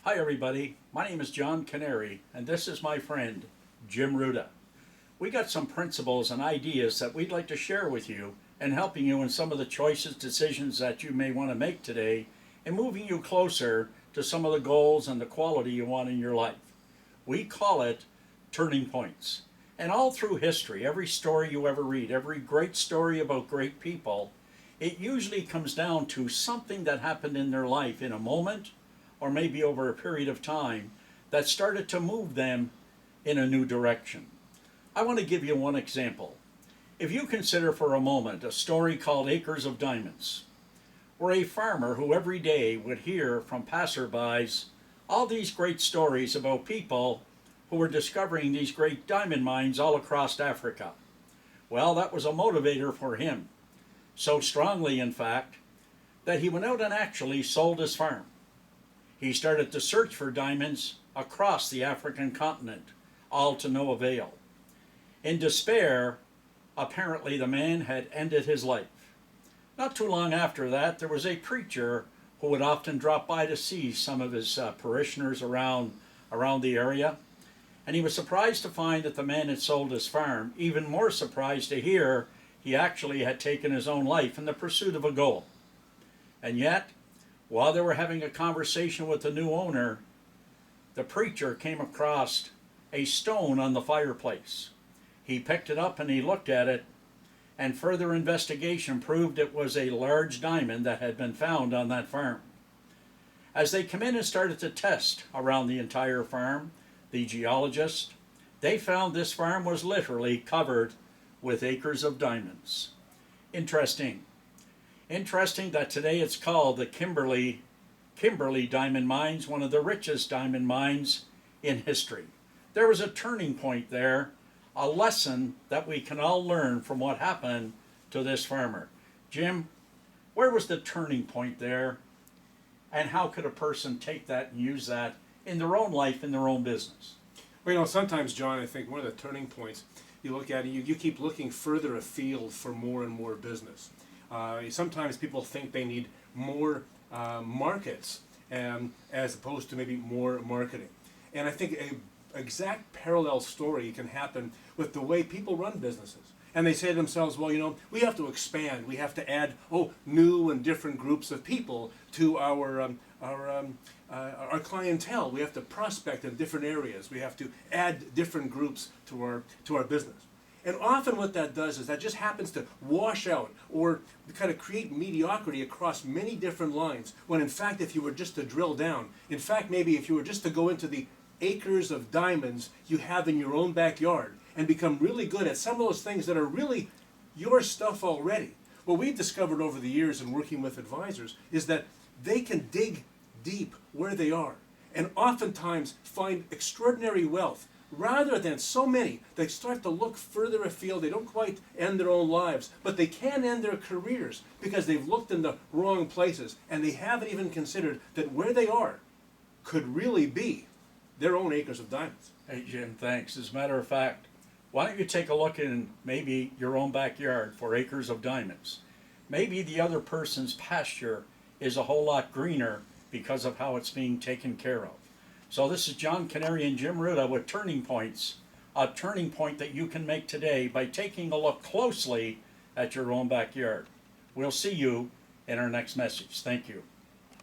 Hi, everybody. My name is John Canary, and this is my friend, Jim Ruda. We got some principles and ideas that we'd like to share with you and helping you in some of the choices, decisions that you may want to make today and moving you closer to some of the goals and the quality you want in your life. We call it turning points. And all through history, every story you ever read, every great story about great people, it usually comes down to something that happened in their life in a moment or maybe over a period of time that started to move them in a new direction. I want to give you one example. If you consider for a moment a story called Acres of Diamonds, where a farmer who every day would hear from passerbys all these great stories about people who were discovering these great diamond mines all across Africa. Well, that was a motivator for him. So strongly, in fact, that he went out and actually sold his farm. He started to search for diamonds across the African continent, all to no avail. In despair, apparently the man had ended his life. Not too long after that, there was a preacher who would often drop by to see some of his parishioners around the area. And he was surprised to find that the man had sold his farm, even more surprised to hear he actually had taken his own life in the pursuit of a goal. And yet, while they were having a conversation with the new owner, the preacher came across a stone on the fireplace. He picked it up and he looked at it, and further investigation proved it was a large diamond that had been found on that farm. As they come in and started to test around the entire farm, the geologists, they found this farm was literally covered with acres of diamonds. Interesting. Interesting that today it's called the Kimberley Diamond Mines, one of the richest diamond mines in history. There was a turning point there, a lesson that we can all learn from what happened to this farmer. Jim, where was the turning point there, and how could a person take that and use that in their own life, in their own business? Well, sometimes, John, I think one of the turning points, you look at it, you keep looking further afield for more and more business. Sometimes people think they need more markets as opposed to maybe more marketing. And I think an exact parallel story can happen with the way people run businesses. And they say to themselves, well, we have to expand. We have to add, new and different groups of people to our clientele. We have to prospect in different areas. We have to add different groups to our business. And often what that does is that just happens to wash out or kind of create mediocrity across many different lines, when in fact if you were just to drill down, in fact maybe if you were just to go into the acres of diamonds you have in your own backyard and become really good at some of those things that are really your stuff already. What we've discovered over the years in working with advisors is that they can dig deep where they are and oftentimes find extraordinary wealth, rather than so many that start to look further afield. They don't quite end their own lives, but they can end their careers because they've looked in the wrong places and they haven't even considered that where they are could really be their own acres of diamonds. Hey, Jim, thanks. As a matter of fact, why don't you take a look in maybe your own backyard for acres of diamonds? Maybe the other person's pasture is a whole lot greener because of how it's being taken care of. So this is John Canary and Jim Ruda with Turning Points, a turning point that you can make today by taking a look closely at your own backyard. We'll see you in our next message. Thank you.